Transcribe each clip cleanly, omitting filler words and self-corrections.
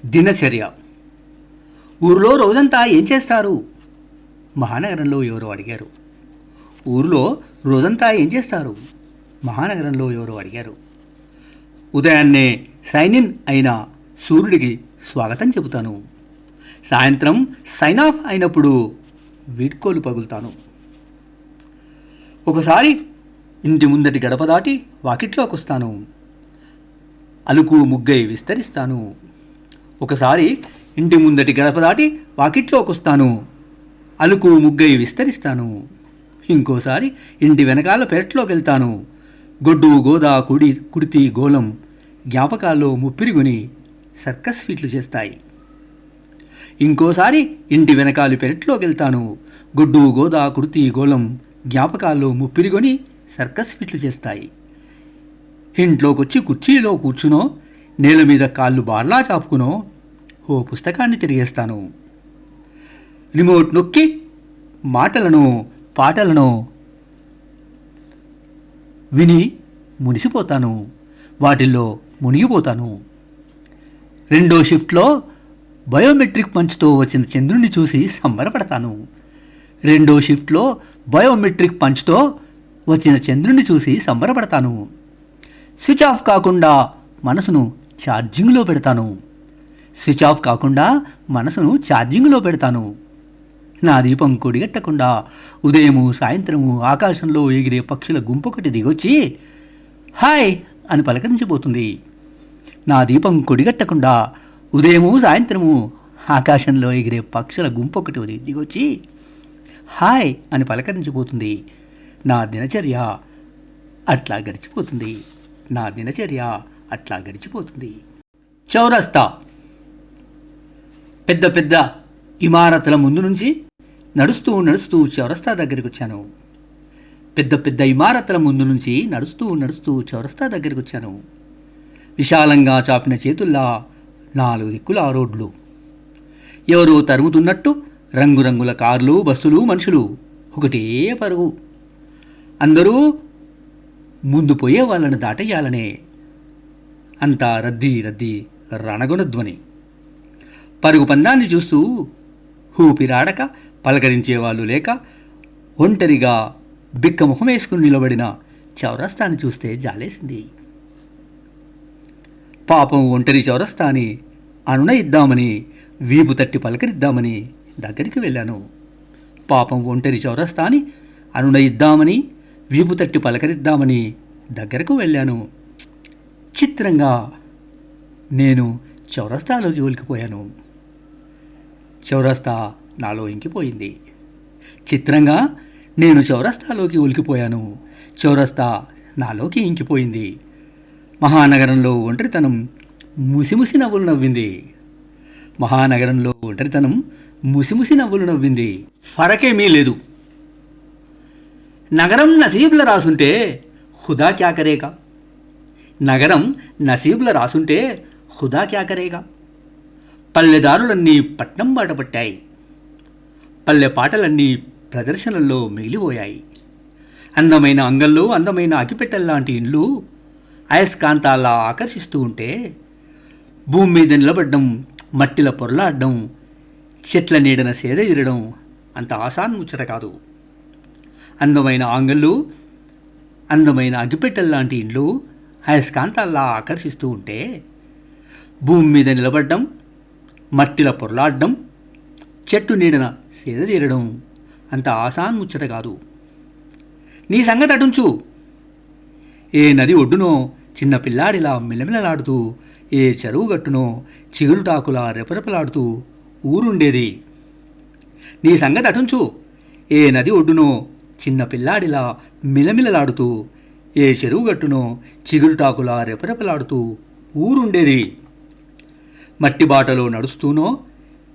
దినచర్య. ఊరిలో రోజంతా ఏం చేస్తారు? మహానగరంలో ఎవరో అడిగారు. ఊరిలో రోజంతా ఏం చేస్తారు? మహానగరంలో ఎవరో అడిగారు. ఉదయాన్నే సైన్ ఇన్ అయిన సూర్యుడికి స్వాగతం చెబుతాను. సాయంత్రం సైన్ ఆఫ్ అయినప్పుడు వీడ్కోలు పగులుతాను. ఒకసారి ఇంటి ముందటి గడప దాటి వాకిట్లోకి వస్తాను. అలుకు ముగ్గై విస్తరిస్తాను. ఒకసారి ఇంటి ముందటి గడప దాటి వాకిట్లోకి వస్తాను. అలుకు ముగ్గై విస్తరిస్తాను. ఇంకోసారి ఇంటి వెనకాల పెరట్లోకి వెళ్తాను. గొడ్డు గోదా కుడితి గోలం జ్ఞాపకాల్లో ముప్పిరిగుని సర్కస్ ఫీట్లు చేస్తాయి. ఇంకోసారి ఇంటి వెనకాలి పెరట్లోకి వెళ్తాను. గొడ్డు గోదా కుడితి గోలం జ్ఞాపకాల్లో ముప్పిరిగొని సర్కస్ ఫీట్లు చేస్తాయి. ఇంట్లోకొచ్చి కుర్చీలో కూర్చునో, నేల మీద కాళ్ళు బార్లా చాపుకునో ఓ పుస్తకాన్ని తిరిగేస్తాను. రిమోట్ నొక్కి మాటలను పాటలను విని మునిసిపోతాను. వాటిల్లో మునిగిపోతాను. రెండో షిఫ్ట్లో బయోమెట్రిక్ పంచుతో వచ్చిన చంద్రుణ్ణి చూసి సంబరపడతాను. రెండో షిఫ్ట్లో బయోమెట్రిక్ పంచుతో వచ్చిన చంద్రుణ్ణి చూసి సంబరపడతాను. స్విచ్ ఆఫ్ కాకుండా మనసును ఛార్జింగ్లో పెడతాను. స్విచ్ ఆఫ్ కాకుండా మనసును ఛార్జింగ్లో పెడతాను. నా దీపం కొడిగట్టకుండా ఉదయము సాయంత్రము ఆకాశంలో ఎగిరే పక్షుల గుంపొకటి దిగొచ్చి హాయ్ అని పలకరించిపోతుంది. నా దీపం కొడిగట్టకుండా ఉదయము సాయంత్రము ఆకాశంలో ఎగిరే పక్షుల గుంపొకటి దిగొచ్చి హాయ్ అని పలకరించిపోతుంది. నా దినచర్య అట్లా గడిచిపోతుంది. నా దినచర్య అట్లా గడిచిపోతుంది. చౌరస్తా. పెద్ద పెద్ద ఇమారతుల ముందు నుంచి నడుస్తూ నడుస్తూ చౌరస్తా దగ్గరికి వచ్చాను. పెద్ద పెద్ద ఇమారతుల ముందు నుంచి నడుస్తూ నడుస్తూ చౌరస్తా దగ్గరికి వచ్చాను. విశాలంగా చాపిన చేతుల్లా 4 దిక్కుల రోడ్లు. ఎవరో తరుముతున్నట్టు రంగురంగుల కార్లు, బస్సులు, మనుషులు. ఒకటే పరుగు. అందరూ ముందు పోయే వాళ్ళను దాటేయాలనే. అంతా రద్దీ రద్దీ, రణగుణధ్వని. పరుగు పందాన్ని చూస్తూ ఊపిరాడక పలకరించేవాళ్ళు లేక ఒంటరిగా బిక్క ముఖం వేసుకుని నిలబడిన చౌరస్తాని చూస్తే జాలేసింది. పాపం ఒంటరి చౌరస్తాని అనునయిద్దామని, వీపు తట్టి పలకరిద్దామని దగ్గరికి వెళ్ళాను. పాపం ఒంటరి చౌరస్తాని అనునయిద్దామని, వీపు తట్టి పలకరిద్దామని దగ్గరకు వెళ్ళాను. చిత్రంగా నేను చౌరస్తాలోకి ఒలికిపోయాను. చౌరస్తా నాలో ఇంకిపోయింది. చిత్రంగా నేను చౌరస్తాలోకి ఒలికిపోయాను. చౌరస్తా నాలోకి ఇంకిపోయింది. మహానగరంలో ఒంటరితనం ముసిముసి నవ్వులు నవ్వింది. మహానగరంలో ఒంటరితనం ముసిముసి నవ్వులు నవ్వింది. ఫరకేమీ లేదు. నగరం నసీబుల రాసుంటే ఖుదా క్యా కరేగా. నగరం నసీబుల రాసుంటే ఖుదా క్యా కరేగా. పల్లెదారులన్నీ పట్నం బాట పట్టాయి. పల్లె పాటలన్నీ ప్రదర్శనల్లో మిగిలిపోయాయి. అందమైన అంగళ్ళు, అందమైన అగిపెట్టెల్లాంటి ఇండ్లు అయస్కాంతాల్లా ఆకర్షిస్తూ ఉంటే భూమి మీద నిలబడ్డం, మట్టిల పొరలాడడం, చెట్ల నీడన సేద తీరడం అంత ఆసాన్ ముచ్చట కాదు. అందమైన ఆంగళ్ళు, అందమైన అగిపెట్టెల్లాంటి ఇండ్లు అయస్కాంతాల్లా ఆకర్షిస్తూ ఉంటే భూమి మీద నిలబడ్డం, మట్టిల పొరలాడడం, చెట్టు నీడన సేద తీరడం అంత ఆసాన్ ముచ్చట కాదు. నీ సంగతి అటుంచు. ఏ నది ఒడ్డునో చిన్న పిల్లాడిలా మిలమిలలాడుతూ, ఏ చెరువు గట్టునో చిగురుటాకులా రెపరెపలాడుతూ ఊరుండేది. నీ సంగతి అటుంచు. ఏ నది ఒడ్డునో చిన్న పిల్లాడిలా మిలమిలలాడుతూ, ఏ చెరువు గట్టునో చిగురుటాకులా రెపరెపలాడుతూ ఊరుండేది. మట్టి బాటలో నడుస్తూనో,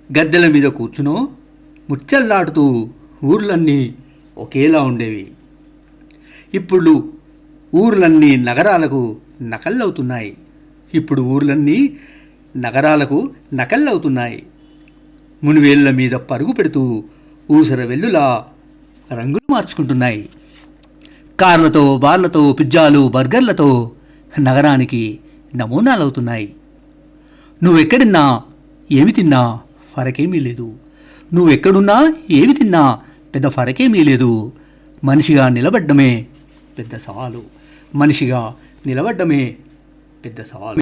గద్దెల మీద కూర్చునో ముచ్చల్లాడుతూ ఊర్లన్నీ ఒకేలా ఉండేవి. ఇప్పుడు ఊర్లన్నీ నగరాలకు నకల్లవుతున్నాయి. ఇప్పుడు ఊర్లన్నీ నగరాలకు నకల్లవుతున్నాయి. మునివేళ్ల మీద పరుగు పెడుతూ ఊసర వెల్లులా రంగులు మార్చుకుంటున్నాయి. కార్లతో, బార్లతో, పిజ్జాలు, బర్గర్లతో నగరానికి నమూనాలవుతున్నాయి. నువ్వెక్కడిన్నా ఏమి తిన్నా ఫరకేమీ లేదు. నువ్వెక్కడున్నా ఏమి తిన్నా పెద్ద ఫరకేమీ లేదు. మనిషిగా నిలబడ్డమే పెద్ద సవాలు. మనిషిగా నిలబడ్డమే పెద్ద సవాలు.